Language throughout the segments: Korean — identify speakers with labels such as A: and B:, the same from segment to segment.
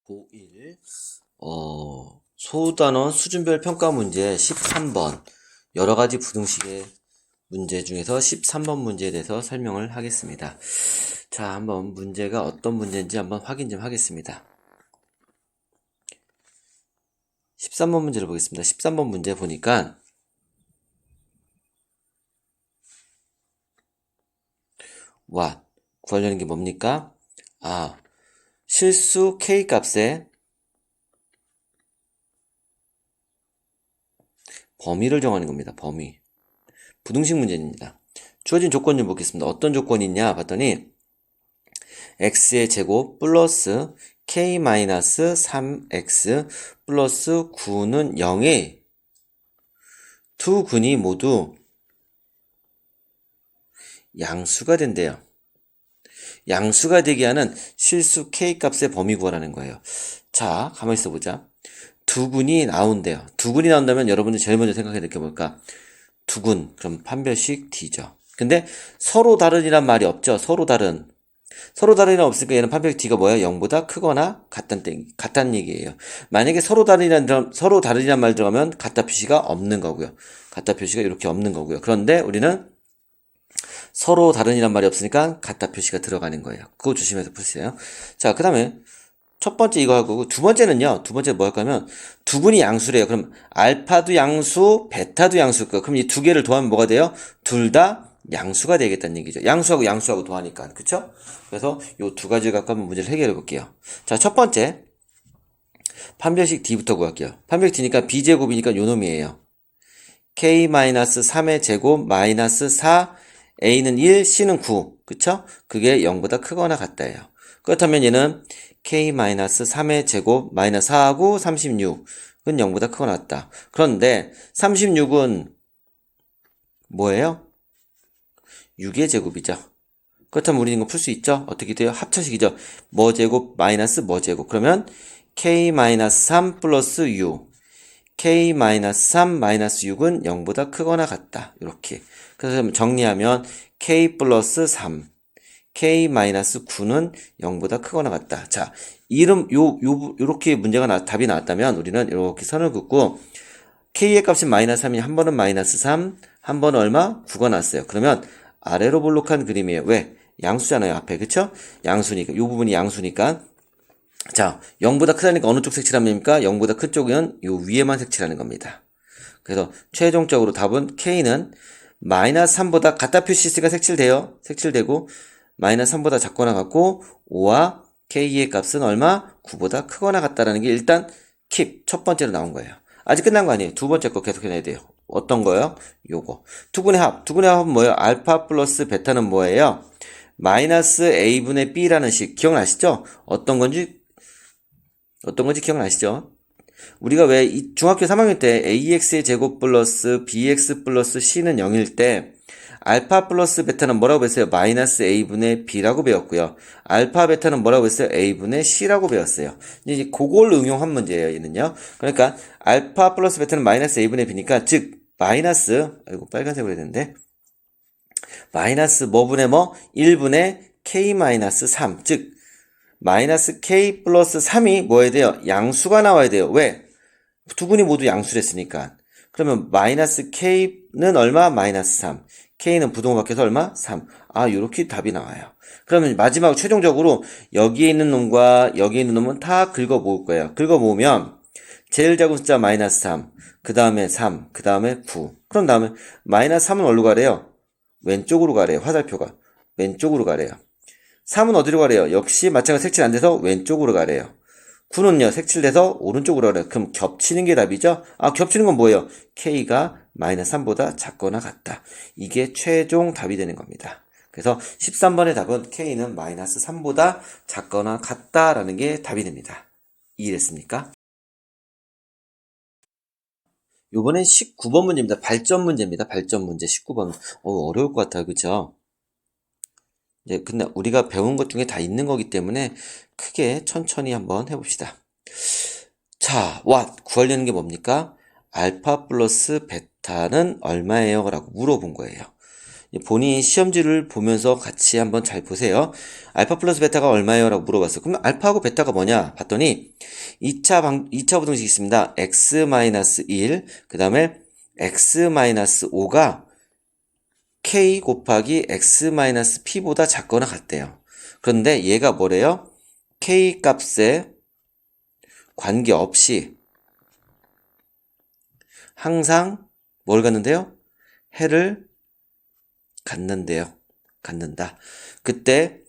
A: 고1 소단원 수준별 평가 문제 13번 여러가지 부등식의 문제 중에서 13번 문제에 대해서 설명을 하겠습니다. 자, 한번 문제가 어떤 문제인지 한번 확인 좀 하겠습니다. 13번 문제를 보겠습니다. 13번 문제 보니까 구하려는 게 뭡니까? 실수 k 값에 범위를 정하는 겁니다. 범위. 부등식 문제입니다. 주어진 조건 좀 보겠습니다. 어떤 조건이 있냐 봤더니 x의 제곱 플러스 k-3x 플러스 9는 0의 두 근이 모두 양수가 된대요. 양수가 되게 하는 실수 k 값의 범위 구하라는 거예요. 자, 가만히 있어보자. 두 근이 나온대요. 두 근이 나온다면 여러분들 제일 먼저 생각해야 될 게 뭘까? 두 근, 그럼 판별식 D죠. 근데 서로 다른이란 말이 없죠. 서로 다른이란 없으니까 얘는 판별식 D가 뭐예요? 0보다 크거나 같다는 얘기예요. 만약에 서로 다른이란 말 들어가면 같다 표시가 없는 거고요. 같다 표시가 이렇게 없는 거고요. 그런데 우리는 서로 다른이란 말이 없으니까 같다 표시가 들어가는 거예요. 그거 조심해서 푸세요. 자, 그 다음에 첫 번째 이거 하고 두 번째는요. 두 번째 뭐 할까면 두 분이 양수래요. 그럼 알파도 양수, 베타도 양수일까? 그럼 이 두 개를 더하면 뭐가 돼요? 둘 다 양수가 되겠다는 얘기죠. 양수하고 더하니까. 그쵸? 그래서 요 두 가지를 갖고 한번 문제를 해결해 볼게요. 자, 첫 번째 판별식 D부터 구할게요. 판별식 D니까 B제곱이니까 요 놈이에요. K-3의 제곱 마이너스 4 A는 1, C는 9. 그쵸? 그게 0보다 크거나 같다예요. 그렇다면 얘는 K-3의 제곱 마이너스 4하고 36은 0보다 크거나 같다. 그런데 36은 뭐예요? 6의 제곱이죠. 그렇다면 우리는 이거 풀 수 있죠? 어떻게 돼요? 합쳐식이죠. 뭐 제곱 마이너스 뭐 제곱. 그러면 K-3 플러스 6. K-3 마이너스 6은 0보다 크거나 같다. 이렇게. 그래서 정리하면 K 플러스 3. K-9는 0보다 크거나 같다. 자, 요렇게 답이 나왔다면 우리는 이렇게 선을 긋고 K의 값이 마이너스 3이니 한 번은 마이너스 3, 한 번은 얼마? 9가 나왔어요. 그러면 아래로 볼록한 그림이에요. 왜? 양수잖아요, 앞에. 그쵸? 양수니까. 요 부분이 양수니까. 자, 0보다 크다니까 어느 쪽 색칠하면 됩니까? 0보다 큰 쪽은 요 위에만 색칠하는 겁니다. 그래서 최종적으로 답은 K는 마이너스 3보다 같다 표시했으니까 색칠되고 마이너스 3보다 작거나 같고 5와 K의 값은 얼마? 9보다 크거나 같다라는 게 일단 첫 번째로 나온 거예요. 아직 끝난 거 아니에요. 두 번째 거 계속 해내야 돼요. 어떤 거요? 요거. 두분의 합은 뭐예요? 알파 플러스 베타는 뭐예요? 마이너스 A분의 B라는 식 기억나시죠? 어떤 건지 기억나시죠? 우리가 왜 중학교 3학년 때 AX의 제곱 플러스 BX 플러스 C는 0일 때 알파 플러스 베타는 뭐라고 배웠어요? 마이너스 A분의 B라고 배웠고요. 알파 베타는 뭐라고 했어요? A분의 C라고 배웠어요. 이제 그걸 응용한 문제예요, 얘는요. 그러니까 알파 플러스 베타는 마이너스 A분의 B니까 즉 빨간색으로 해야 되는데 마이너스 뭐분의 1분의 K-3 즉 마이너스 K 플러스 3이 뭐야 돼요? 양수가 나와야 돼요. 왜? 두 분이 모두 양수랬으니까. 그러면 마이너스 K는 얼마? 마이너스 3. K는 부동호 밖에서 얼마? 3. 요렇게 답이 나와요. 그러면 마지막 최종적으로 여기에 있는 놈과 여기에 있는 놈은 다 긁어 모을 거예요. 긁어 모으면 제일 작은 숫자 마이너스 3, 그 다음에 3, 그 다음에 9. 그런 다음에 마이너스 3은 어디로 가래요? 왼쪽으로 가래요. 화살표가. 왼쪽으로 가래요. 3은 어디로 가래요? 역시 마찬가지 색칠 안 돼서 왼쪽으로 가래요. 9는요, 색칠돼서 오른쪽으로 가래요. 그럼 겹치는 게 답이죠? 겹치는 건 뭐예요? K가 마이너스 3보다 작거나 같다. 이게 최종 답이 되는 겁니다. 그래서 13번의 답은 K는 마이너스 3보다 작거나 같다라는 게 답이 됩니다. 이해됐습니까? 요번엔 19번 문제입니다. 발전 문제입니다. 발전 문제 19번. 어려울 것 같아요. 그쵸? 근데 우리가 배운 것 중에 다 있는 거기 때문에 크게 천천히 한번 해봅시다. 자, 구하려는 게 뭡니까? 알파 플러스 베타는 얼마예요? 라고 물어본 거예요. 본인이 시험지를 보면서 같이 한번 잘 보세요. 알파 플러스 베타가 얼마예요? 라고 물어봤어요. 그럼 알파하고 베타가 뭐냐? 봤더니 2차 부등식 있습니다. x-1, 그 다음에 x-5가 k 곱하기 x-p보다 작거나 같대요. 그런데 얘가 뭐래요? k 값에 관계없이 항상 뭘 갖는데요? 해를 갖는다. 그때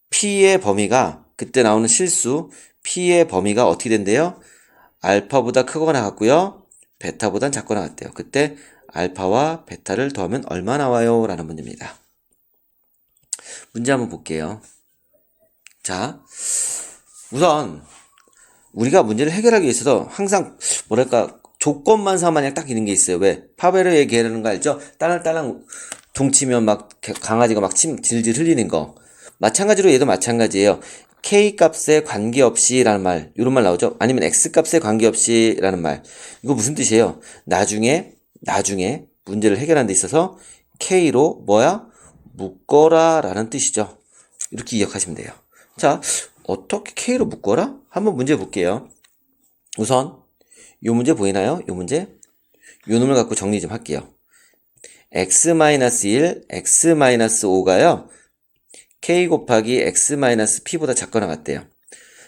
A: P의 범위가, 그때 나오는 실수, P의 범위가 어떻게 된대요? 알파보다 크거나 같고요. 베타보단 작거나 같대요. 그때 알파와 베타를 더하면 얼마 나와요? 라는 문제입니다. 문제 한번 볼게요. 자, 우선 우리가 문제를 해결하기 위해서도 항상 뭐랄까 조건만 사마냥 딱 있는 게 있어요. 왜? 파베르 얘기하는 거 알죠? 딸랑딸랑 둥치면 막 강아지가 막 침 질질 흘리는 거. 마찬가지로 얘도 마찬가지예요. K 값에 관계없이 라는 말, 이런 말 나오죠? 아니면 X 값에 관계없이 라는 말. 이거 무슨 뜻이에요? 나중에 문제를 해결하는 데 있어서 K로 묶어라 라는 뜻이죠. 이렇게 기억하시면 돼요. 자, 어떻게 K로 묶어라? 한번 문제 볼게요. 우선 요 문제 보이나요? 요 문제? 요 놈을 갖고 정리 좀 할게요. x-1, x-5가요. k 곱하기 x-p보다 작거나 같대요.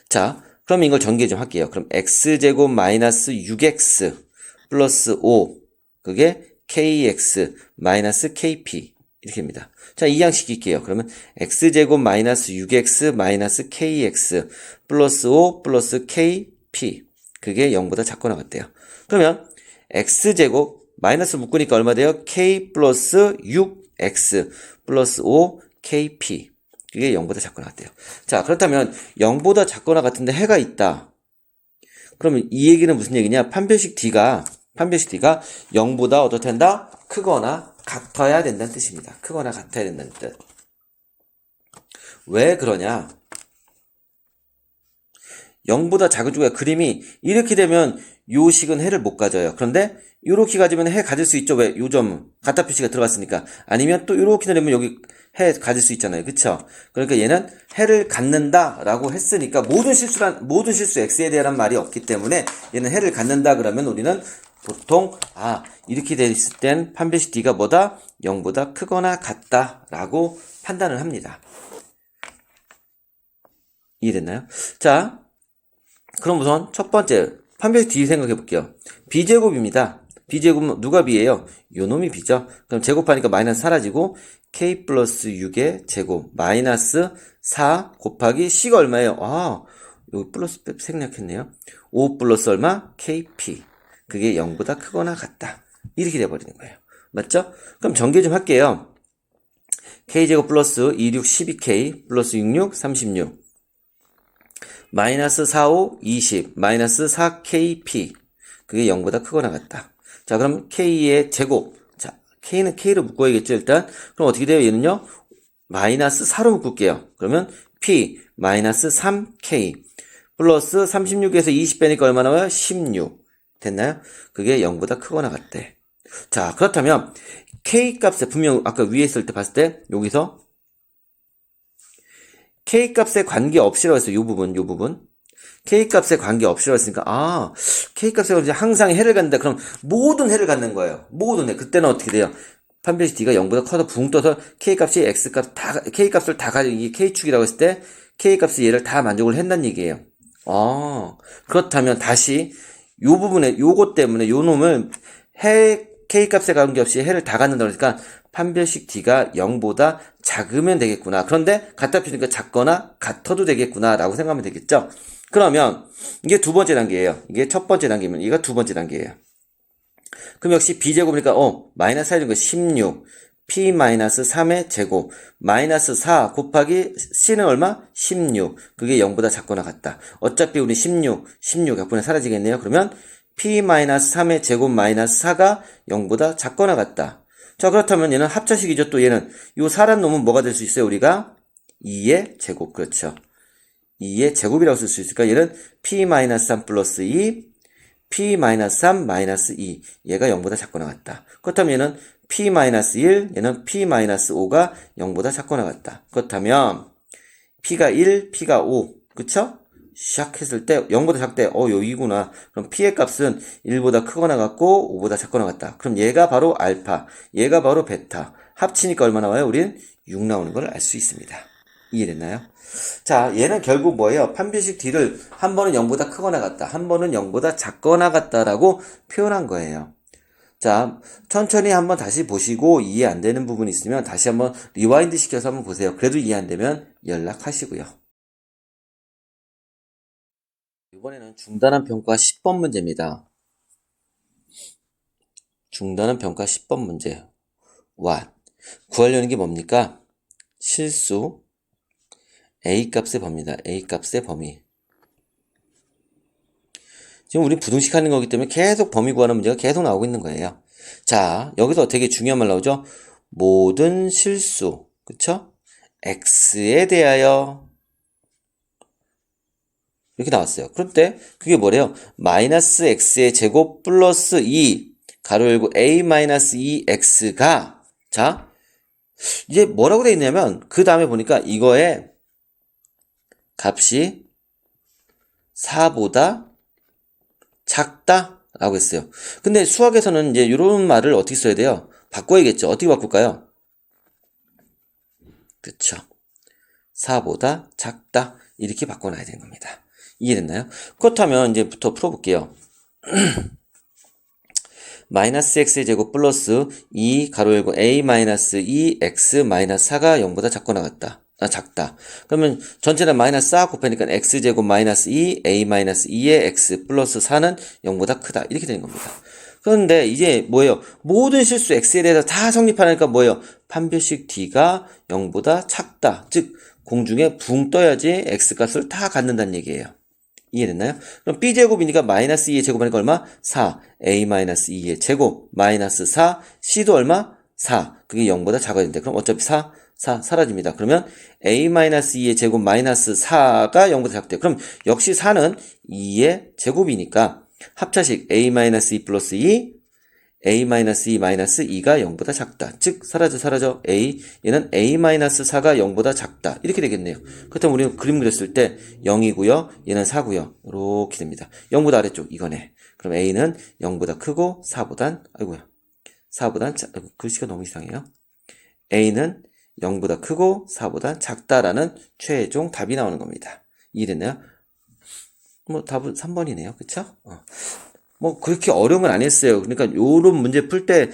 A: 자, 그럼 이걸 전개 좀 할게요. 그럼 x제곱 마이너스 6x 플러스 5, 그게 kx 마이너스 kp 이렇게입니다. 자, 이항시킬게요. 그러면 x제곱 마이너스 6x 마이너스 kx 플러스 5 플러스 kp, 그게 0보다 작거나 같대요. 그러면 x제곱 마이너스 묶으니까 얼마 돼요? k 플러스 6x 플러스 5 kp, 그게 0보다 작거나 같대요. 자, 그렇다면 0보다 작거나 같은데 해가 있다. 그러면 이 얘기는 무슨 얘기냐? 판별식 D가 0보다 어떻단다? 크거나 같아야 된다는 뜻입니다. 크거나 같아야 된다는 뜻. 왜 그러냐? 0보다 작은 쪽에 그림이 이렇게 되면 요 식은 해를 못 가져요. 그런데 요렇게 가지면 해 가질 수 있죠. 왜? 요 점 같다 표시가 들어갔으니까. 아니면 또 요렇게 되면 여기 해 가질 수 있잖아요. 그쵸? 그러니까 얘는 해를 갖는다 라고 했으니까 모든 실수 x에 대한 말이 없기 때문에 얘는 해를 갖는다 그러면 우리는 보통 이렇게 돼 있을 땐 판별식 D가 뭐다? 0보다 크거나 같다 라고 판단을 합니다. 이해됐나요? 자, 그럼 우선 첫 번째 판별식 D 생각해 볼게요. B제곱입니다. B제곱은 누가 B예요? 요놈이 B죠. 그럼 제곱하니까 마이너스 사라지고 K 플러스 6의 제곱 마이너스 4 곱하기 C가 얼마예요? 여기 플러스 생략했네요. 5 플러스 얼마? KP. 그게 0보다 크거나 같다. 이렇게 돼버리는 거예요. 맞죠? 그럼 전개 좀 할게요. K제곱 플러스 26 12K 플러스 66 36 마이너스 45 20 마이너스 4KP, 그게 0보다 크거나 같다. 자, 그럼 K의 제곱. 자, K는 K로 묶어야겠죠, 일단. 그럼 어떻게 돼요, 얘는요? 마이너스 4로 묶을게요. 그러면 P 마이너스 3K 플러스 36에서 20 빼니까 얼마 나와요? 16. 됐나요? 그게 0보다 크거나 같대. 자, 그렇다면 K 값에 분명 아까 위에 있을 때 봤을 때 여기서 K 값에 관계없이라고 했어요. 요 부분. K 값에 관계없이라고 했으니까 K 값에 이제 항상 해를 갖는다. 그럼 모든 해를 갖는 거예요. 모든 해. 그때는 어떻게 돼요? 판별식 D가 0보다 커서 붕 떠서 K 값이 X 값 K 값을 다 가지고 이게 K축이라고 했을 때 K 값이 얘를 다 만족을 한다는 얘기예요. 그렇다면 다시 요 부분에 요것 때문에 요 놈을 K 값에 관계없이 해를 다 갖는다 그러니까 판별식 D가 0보다 작으면 되겠구나. 그런데 같다 표시니까 작거나 같아도 되겠구나 라고 생각하면 되겠죠. 그러면 이게 두 번째 단계예요. 이게 첫 번째 단계면 이가 두 번째 단계예요. 그럼 역시 B제곱이니까 마이너스 4인 거 16 P 마이너스 3의 제곱 마이너스 4 곱하기 C는 얼마? 16. 그게 0보다 작거나 같다. 어차피 우리 16 약분에 사라지겠네요. 그러면 P 마이너스 3의 제곱 마이너스 4가 0보다 작거나 같다. 자, 그렇다면 얘는 합차식이죠. 또 얘는 요 4란 놈은 뭐가 될 수 있어요? 우리가 2의 제곱. 그렇죠. 2의 제곱이라고 쓸 수 있을까? 얘는 P 마이너스 3 플러스 2 P 마이너스 3 마이너스 2. 얘가 0보다 작거나 같다. 그렇다면 얘는 p-1, 얘는 p-5가 0보다 작거나 같다. 그렇다면 p가 1, p가 5, 그쵸? 시작했을 때 0보다 작대. 여기구나. 그럼 p의 값은 1보다 크거나 같고 5보다 작거나 같다. 그럼 얘가 바로 알파, 얘가 바로 베타. 합치니까 얼마 나와요? 우린 6 나오는 걸 알 수 있습니다. 이해됐나요? 자, 얘는 결국 뭐예요? 판별식 D를 한 번은 0보다 크거나 같다, 한 번은 0보다 작거나 같다라고 표현한 거예요. 자, 천천히 한번 다시 보시고 이해 안 되는 부분이 있으면 다시 한번 리와인드 시켜서 한번 보세요. 그래도 이해 안 되면 연락하시고요. 이번에는 중단한 평가 10번 문제입니다. 중단한 평가 10번 문제. what? 구하려는 게 뭡니까? 실수 A값의 범위다. A값의 범위. 지금 우리 부등식 하는 거기 때문에 계속 범위 구하는 문제가 계속 나오고 있는 거예요. 자, 여기서 되게 중요한 말 나오죠? 모든 실수, 그쵸? X에 대하여 이렇게 나왔어요. 그럴 때 그게 뭐래요? 마이너스 X의 제곱 플러스 2 가로 열고 A-2X가 자, 이제 뭐라고 되어 있냐면 그 다음에 보니까 이거의 값이 4보다 작다 라고 했어요. 근데 수학에서는 이제 이런 말을 어떻게 써야 돼요? 바꿔야겠죠. 어떻게 바꿀까요? 그쵸. 4보다 작다 이렇게 바꿔놔야 되는 겁니다. 이해됐나요? 그렇다면 이제부터 풀어볼게요. 마이너스 x의 제곱 플러스 2 가로 열고 a-2x 마이너스 4가 0보다 작거나 같다. 작다. 그러면 전체는 마이너스 4 곱하니까 x제곱 마이너스 2 a-2의 x 플러스 4는 0보다 크다. 이렇게 되는 겁니다. 그런데 이제 뭐예요? 모든 실수 x에 대해서 다 성립하니까 뭐예요? 판별식 d가 0보다 작다. 즉 공중에 붕 떠야지 x값을 다 갖는다는 얘기예요. 이해됐나요? 그럼 b제곱이니까 마이너스 2의 제곱하니까 얼마? 4. a-2의 제곱 마이너스 4. c도 얼마? 4. 그게 0보다 작아야 되는데 그럼 어차피 4 사라집니다. 그러면 a-2의 제곱 마이너스 4가 0보다 작대요. 그럼 역시 4는 2의 제곱이니까 합차식 a-2 플러스 2 a-2 마이너스 2가 0보다 작다. 즉 사라져 얘는 a-4가 0보다 작다. 이렇게 되겠네요. 그렇다면 우리는 그림 그렸을 때 0이고요. 얘는 4고요. 이렇게 됩니다. 0보다 아래쪽 이거네. 그럼 a는 0보다 크고 4보단 아이고야. 4보단 글씨가 너무 이상해요. a는 0보다 크고 4보단 작다라는 최종 답이 나오는 겁니다. 이해됐나요? 뭐 답은 3번이네요. 그쵸? 뭐 그렇게 어려운 건 안 했어요. 그러니까 요런 문제 풀 때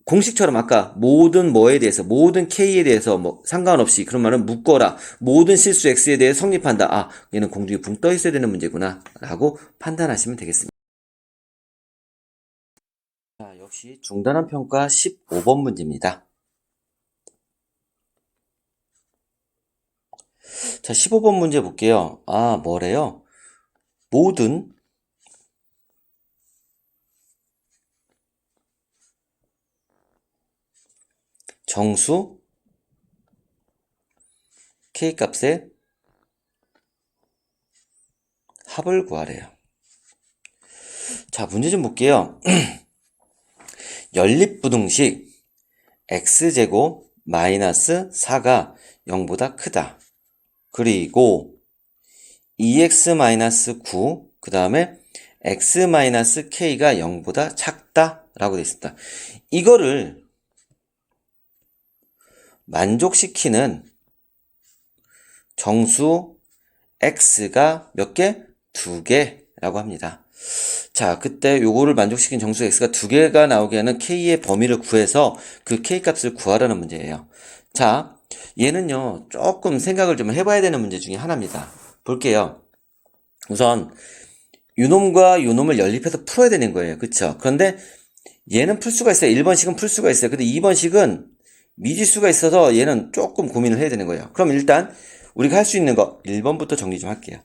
A: 공식처럼 아까 모든 뭐에 대해서 모든 K에 대해서 뭐 상관없이 그런 말은 묶어라. 모든 실수 X에 대해 성립한다. 아, 얘는 공중에 붕 떠 있어야 되는 문제구나 라고 판단하시면 되겠습니다. 자, 역시 중단한 평가 15번 문제입니다. 자, 15번 문제 볼게요. 아, 뭐래요? 모든 정수 K값의 합을 구하래요. 자, 문제 좀 볼게요. 연립부등식 x제곱 마이너스 4가 0보다 크다. 그리고 2x-9 그 다음에 x-k가 0보다 작다 라고 되어 있습니다. 이거를 만족시키는 정수 x가 몇 개? 2개라고 합니다. 자, 그때 요거를 만족시킨 정수 x가 2개가 나오게 하는 k의 범위를 구해서 그 k 값을 구하라는 문제예요. 자, 얘는요 조금 생각을 좀 해봐야 되는 문제 중에 하나입니다. 볼게요. 우선 요놈과 요놈을 연립해서 풀어야 되는 거예요. 그쵸? 그런데 얘는 풀 수가 있어요. 1번식은 풀 수가 있어요. 근데 2번식은 미지수가 있어서 얘는 조금 고민을 해야 되는 거예요. 그럼 일단 우리가 할 수 있는 거 1번부터 정리 좀 할게요.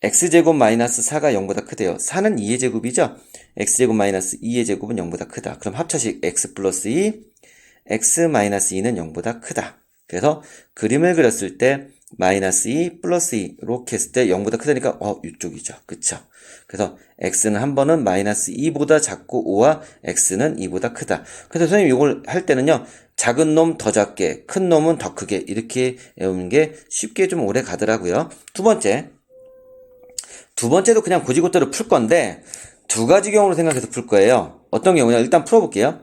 A: x제곱 마이너스 4가 0보다 크대요. 4는 2의 제곱이죠? x제곱 마이너스 2의 제곱은 0보다 크다. 그럼 합차식 x 플러스 2, x 마이너스 2는 0보다 크다. 그래서 그림을 그렸을 때 마이너스 2 플러스 2 이렇게 했을 때 0보다 크다니까 이쪽이죠. 그쵸? 그래서 x는 한 번은 마이너스 2보다 작고 5와 x는 2보다 크다. 그래서 선생님 이걸 할 때는요. 작은 놈 더 작게, 큰 놈은 더 크게 이렇게 외우는 게 쉽게 좀 오래 가더라고요. 두 번째도 그냥 고지고대로 풀 건데 두 가지 경우로 생각해서 풀 거예요. 어떤 경우냐? 일단 풀어볼게요.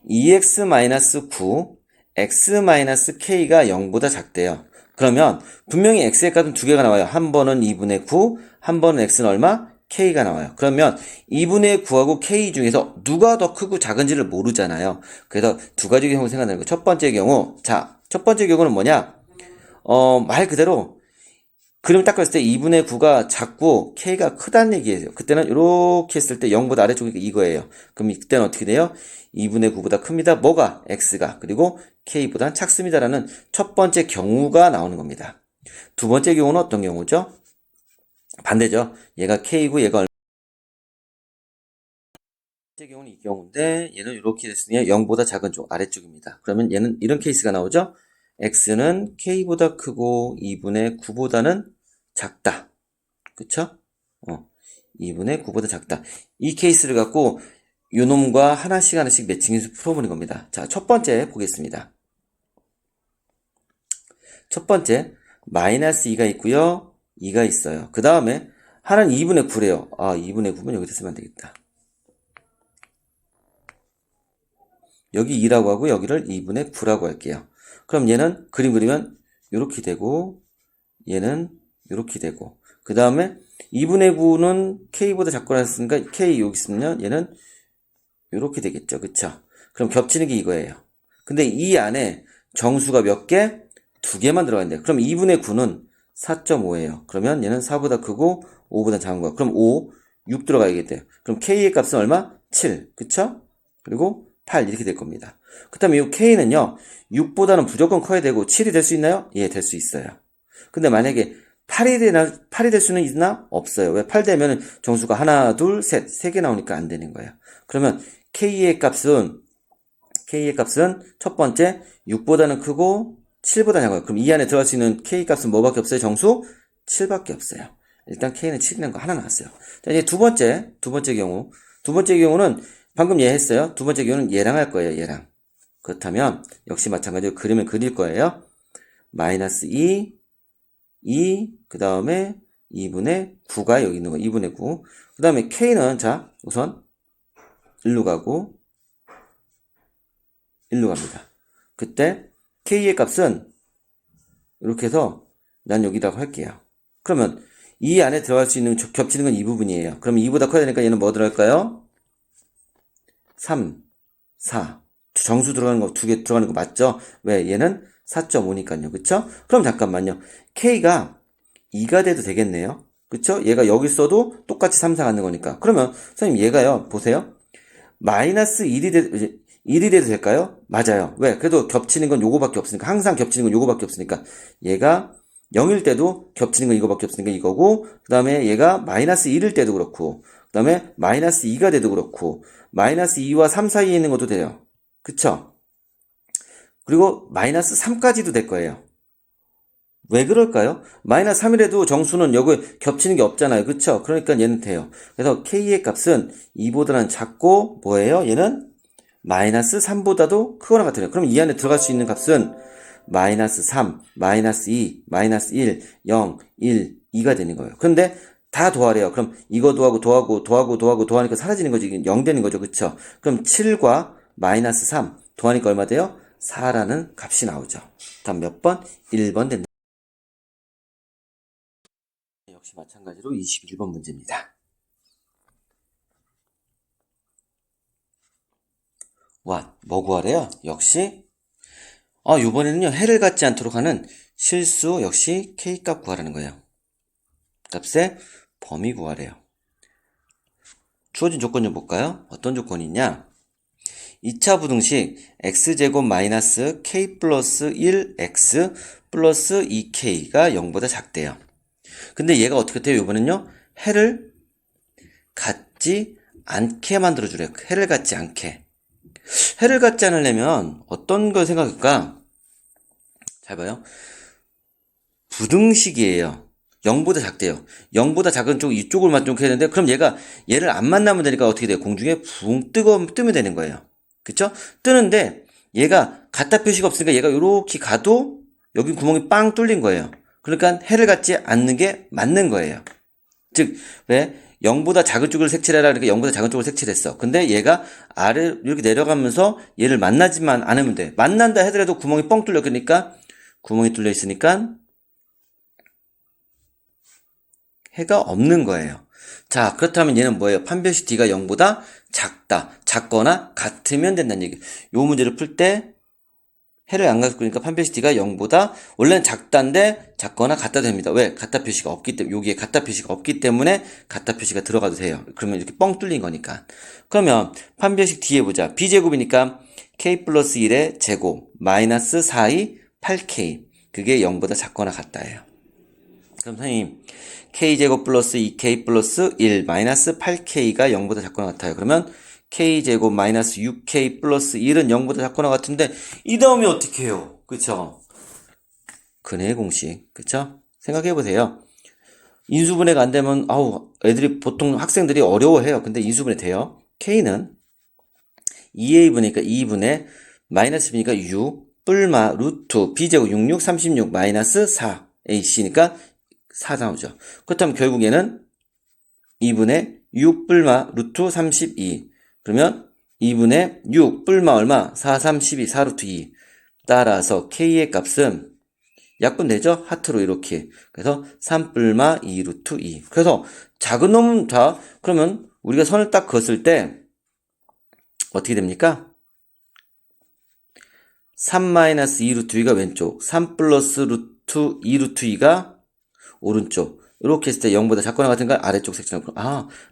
A: 2x-9, x-k가 0보다 작대요. 그러면 분명히 x의 값은 두 개가 나와요. 한 번은 2분의 9, 한 번은 x는 얼마? k가 나와요. 그러면 2분의 9하고 k 중에서 누가 더 크고 작은지를 모르잖아요. 그래서 두 가지 경우 생각나는 거. 첫 번째 경우, 첫 번째 경우는 뭐냐? 말 그대로 그림 딱 그렸을 때 2분의 9가 작고 k가 크다는 얘기예요. 그때는 이렇게 했을 때 0보다 아래쪽이 이거예요. 그럼 이때는 어떻게 돼요? 2분의 9보다 큽니다. 뭐가? x가. 그리고 k보단 작습니다라는 첫 번째 경우가 나오는 겁니다. 두 번째 경우는 어떤 경우죠? 반대죠. 얘가 k고 얘가 얼마? 첫 번째 경우는 이 경우인데 얘는 이렇게 됐으니 0보다 작은 쪽 아래쪽입니다. 그러면 얘는 이런 케이스가 나오죠? x는 k보다 크고 2분의 9보다는 작다. 그쵸? 2분의 9보다 작다. 이 케이스를 갖고 요놈과 하나씩 매칭해서 풀어보는 겁니다. 자, 첫 번째 보겠습니다. 첫 번째, 마이너스 2가 있고요. 2가 있어요. 그 다음에 하나는 2분의 9래요. 2분의 9면 여기다 쓰면 안 되겠다. 여기 2라고 하고 여기를 2분의 9라고 할게요. 그럼 얘는 그림 그리면 이렇게 되고 얘는 이렇게 되고 그 다음에 2분의 9는 k보다 작거나 했으니까 k 여기 있으면 얘는 이렇게 되겠죠. 그쵸? 그럼 겹치는 게 이거예요. 근데 이 안에 정수가 몇 개? 두 개만 들어가 있는데 그럼 2분의 9는 4.5예요. 그러면 얘는 4보다 크고 5보다 작은 거야. 그럼 5, 6 들어가야겠대요. 그럼 k의 값은 얼마? 7. 그쵸? 그리고 8 이렇게 될 겁니다. 그 다음에 이 k는요. 6보다는 무조건 커야 되고 7이 될 수 있나요? 예, 될 수 있어요. 근데 만약에 8이 될 수는 있나? 없어요. 왜? 8 되면 정수가 하나, 둘, 셋, 3개 나오니까 안 되는 거예요. 그러면 k의 값은 첫 번째 6보다는 크고 7보다 작아요. 그럼 이 안에 들어갈 수 있는 k 값은 뭐밖에 없어요? 정수 7밖에 없어요. 일단 k는 7이라는 거 하나 나왔어요. 자, 이제 두 번째 경우. 두 번째 경우는 방금 얘 했어요. 두 번째 경우는 얘랑 할 거예요. 얘랑. 그렇다면 역시 마찬가지로 그림을 그릴 거예요. 마이너스 2, 그 다음에 2분의 9가 여기 있는 거 2분의 9. 그 다음에 k는 자 우선 1로 가고 1로 갑니다. 그때 k의 값은 이렇게 해서 난 여기다가 할게요. 그러면 이 안에 들어갈 수 있는 겹치는 건 이 부분이에요. 그럼 2보다 커야 되니까 얘는 뭐 들어갈까요? 3, 4. 정수 들어가는 거 두 개 들어가는 거 맞죠? 왜? 얘는 4.5니까요. 그쵸? 그럼 잠깐만요. k가 2가 돼도 되겠네요. 그쵸? 얘가 여기 써도 똑같이 3, 4 갖는 거니까. 그러면 선생님 얘가요. 보세요. 마이너스 1이 돼도 될까요? 맞아요. 왜? 그래도 겹치는 건 요거밖에 없으니까. 항상 겹치는 건 요거밖에 없으니까. 얘가 0일 때도 겹치는 건 이거밖에 없으니까 이거고, 그 다음에 얘가 마이너스 1일 때도 그렇고, 그 다음에 마이너스 2가 돼도 그렇고, 마이너스 2와 3 사이에 있는 것도 돼요. 그쵸? 그리고 마이너스 3까지도 될 거예요. 왜 그럴까요? 마이너스 3이라도 정수는 여기 겹치는 게 없잖아요. 그쵸? 그러니까 얘는 돼요. 그래서 k의 값은 2보다는 작고 뭐예요? 얘는 마이너스 3보다도 크거나 같아요. 그럼 이 안에 들어갈 수 있는 값은 마이너스 3, 마이너스 2, 마이너스 1, 0, 1, 2가 되는 거예요. 그런데 다 더하래요. 그럼 이거 더하니까 사라지는 거지. 0 되는 거죠. 그쵸? 그럼 7과 마이너스 3 더하니까 얼마 돼요? 4라는 값이 나오죠. 다음 몇 번? 1번 된다. 역시 마찬가지로 21번 문제입니다. 뭐 구하래요? 역시 이번에는요 해를 갖지 않도록 하는 실수 역시 k값 구하라는 거예요. 값의 범위 구하래요. 주어진 조건 좀 볼까요? 어떤 조건이 있냐? 2차 부등식 x제곱 마이너스 k 플러스 1x 플러스 2k가 0보다 작대요. 근데 얘가 어떻게 돼요? 이번엔요 해를 갖지 않게 만들어주래요. 해를 갖지 않게. 해를 갖지 않으려면 어떤 걸 생각할까? 잘 봐요. 부등식이에요. 0보다 작대요. 0보다 작은 쪽 이쪽을만 좀 해야 되는데 그럼 얘를 안 만나면 되니까 어떻게 돼요? 공중에 붕 뜨면 되는 거예요. 그쵸? 뜨는데 얘가 같다 표시가 없으니까 얘가 이렇게 가도 여기 구멍이 빵 뚫린 거예요. 그러니까 해를 갖지 않는 게 맞는 거예요. 즉, 왜? 0보다 작은 쪽을 색칠해라. 그러니까 0보다 작은 쪽을 색칠했어. 근데 얘가 아래 이렇게 내려가면서 얘를 만나지만 않으면 돼. 만난다 하더라도 구멍이 뻥 뚫려. 그러니까 구멍이 뚫려 있으니까 해가 없는 거예요. 자, 그렇다면 얘는 뭐예요? 판별식 D가 0보다 작다. 작거나 같으면 된다는 얘기예요. 요 문제를 풀 때 해를 안 갖고 그러니까 판별식 D가 0보다 원래는 작다인데 작거나 같다 됩니다. 왜? 같다 표시가 없기 때문에 여기에 같다 표시가 없기 때문에 같다 표시가 들어가도 돼요. 그러면 이렇게 뻥 뚫린 거니까. 그러면 판별식 D에 보자. B제곱이니까 K 플러스 1의 제곱 마이너스 4의 8K 그게 0보다 작거나 같다예요. 그럼 선생님 K제곱 플러스 2K 플러스 1 마이너스 8K가 0보다 작거나 같아요. 그러면 K제곱 마이너스 6K 플러스 1은 0보다 작거나 같은데 이 다음이 어떻게 해요? 그쵸? 근해의 공식. 그쵸? 생각해보세요. 인수분해가 안 되면 애들이 보통 학생들이 어려워해요. 근데 인수분해 돼요. K는 2A분이니까 2분의 마이너스 B니까 6 뿔마 루트 B제곱 66 36 마이너스 4 AC니까 4 나오죠. 그렇다면 결국 얘는 2분의 6 뿔마 루트 32 그러면 2분의 6 뿔마 얼마? 4, 3, 12, 4 루트 2 따라서 K의 값은 약분되죠? 하트로 이렇게 그래서 3 뿔마 2 루트 2 그래서 작은 놈 자 그러면 우리가 선을 딱 그었을 때 어떻게 됩니까? 3-2 루트 2가 왼쪽 3 플러스 루트 2 루트 2가 오른쪽 이렇게 했을 때 0보다 작거나 같은가 아래쪽 섹션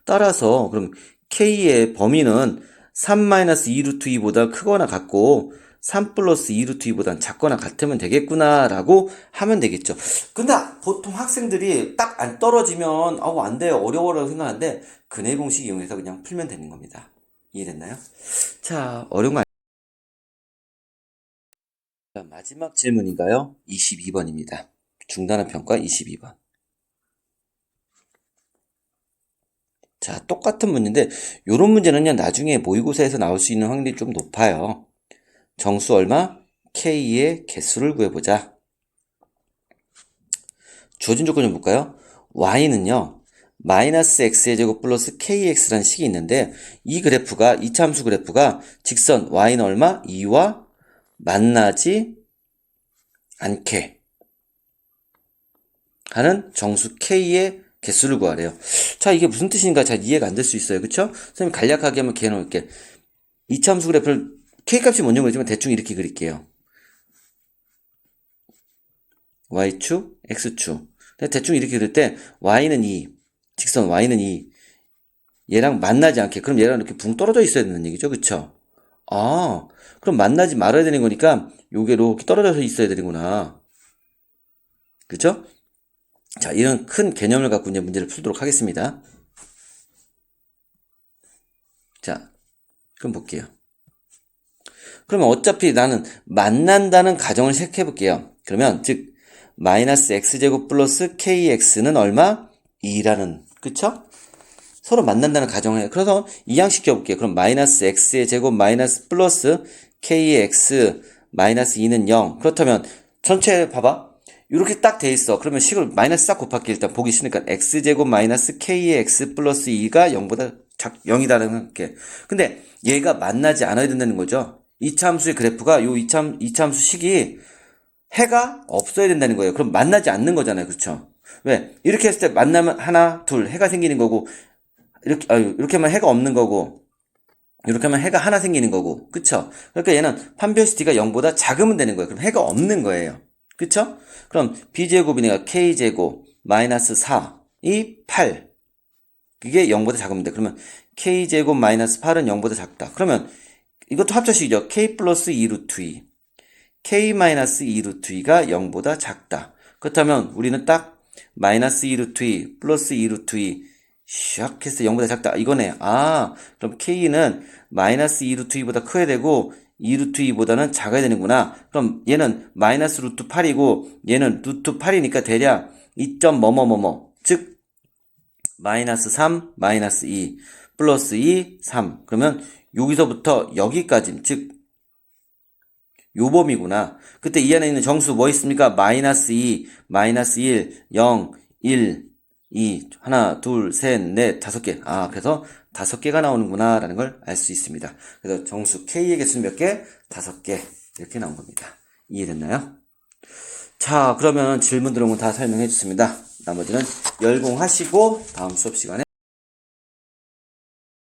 A: 따라서 그럼 K의 범위는 3-2 루트 2보다 크거나 같고 3 플러스 2 루트 2보다 작거나 같으면 되겠구나 라고 하면 되겠죠. 근데 보통 학생들이 딱 안 떨어지면 안 돼요 어려워라고 생각하는데 근해 공식 이용해서 그냥 풀면 되는 겁니다. 이해됐나요? 자 어려운 거 마지막 질문인가요? 22번입니다. 중단한 평가 22번. 자, 똑같은 문제인데 요런 문제는요. 나중에 모의고사에서 나올 수 있는 확률이 좀 높아요. 정수 얼마? K의 개수를 구해보자. 주어진 조건 좀 볼까요? Y는요. 마이너스 X의 제곱 플러스 KX라는 식이 있는데 이 그래프가 이차함수 그래프가 직선 Y는 얼마? 2와 만나지 않게 하는 정수 K의 개수를 구하래요. 자, 이게 무슨 뜻인가 잘 이해가 안 될 수 있어요. 그쵸? 선생님 간략하게 한번 개놓을게. 이차함수 그래프를 K값이 뭔지 모르지만 대충 이렇게 그릴게요. Y축, X축. 대충 이렇게 그릴 때 Y는 2, 직선 Y는 2. 얘랑 만나지 않게. 그럼 얘랑 이렇게 붕 떨어져 있어야 되는 얘기죠. 그쵸? 그럼 만나지 말아야 되는 거니까 요게 이렇게 떨어져서 있어야 되는구나. 그쵸? 자, 이런 큰 개념을 갖고 이제 문제를 풀도록 하겠습니다. 자, 그럼 볼게요. 그러면 어차피 나는 만난다는 가정을 생각해 볼게요. 그러면 즉 마이너스 x제곱 플러스 kx는 얼마? 2라는 그쵸? 서로 만난다는 가정을 해. 그래서 이항시켜 볼게요. 그럼 마이너스 x의 제곱 마이너스 플러스 k의 x 마이너스 2는 0. 그렇다면 전체 봐봐. 이렇게 딱 돼 있어. 그러면 식을 마이너스 싹 곱할게. 일단 보기 쉬우니까 x제곱 마이너스 k의 x 플러스 2가 0보다 0이다라는 게. 근데 얘가 만나지 않아야 된다는 거죠. 이차함수의 그래프가 요 이차함수 식이 해가 없어야 된다는 거예요. 그럼 만나지 않는 거잖아요. 그렇죠? 왜? 이렇게 했을 때 만나면 하나, 둘 해가 생기는 거고 이렇게 하면 해가 없는 거고 이렇게 하면 해가 하나 생기는 거고 그쵸? 그러니까 얘는 판별식 D가 0보다 작으면 되는 거예요. 그럼 해가 없는 거예요. 그쵸? 그럼 B제곱이니까 K제곱 마이너스 4이 8 그게 0보다 작으면 돼. 그러면 K제곱 마이너스 8은 0보다 작다. 그러면 이것도 합쳐식이죠. K 플러스 2 루트 2 K 마이너스 2 루트 2가 0보다 작다. 그렇다면 우리는 딱 마이너스 2 루트 2 플러스 2 루트 2 샥 해서 0보다 작다. 이거네. 그럼 K는 마이너스 2 루트 2보다 커야 되고 2 루트 2보다는 작아야 되는구나. 그럼 얘는 마이너스 루트 8이고 얘는 루트 8이니까 대략 2점 뭐뭐뭐뭐 즉 마이너스 3 마이너스 2 플러스 2 3 그러면 여기서부터 여기까지 즉 요 범위구나. 그때 이 안에 있는 정수 뭐 있습니까? 마이너스 2 마이너스 1 0 1 2 하나 둘 셋 넷 다섯 개. 그래서 5개가 나오는구나 라는 걸 알 수 있습니다. 그래서 정수 K의 개수는 몇 개? 5개 이렇게 나온 겁니다. 이해됐나요? 자, 그러면 질문 들어온 거 다 설명해 줬습니다. 나머지는 열공하시고 다음 수업 시간에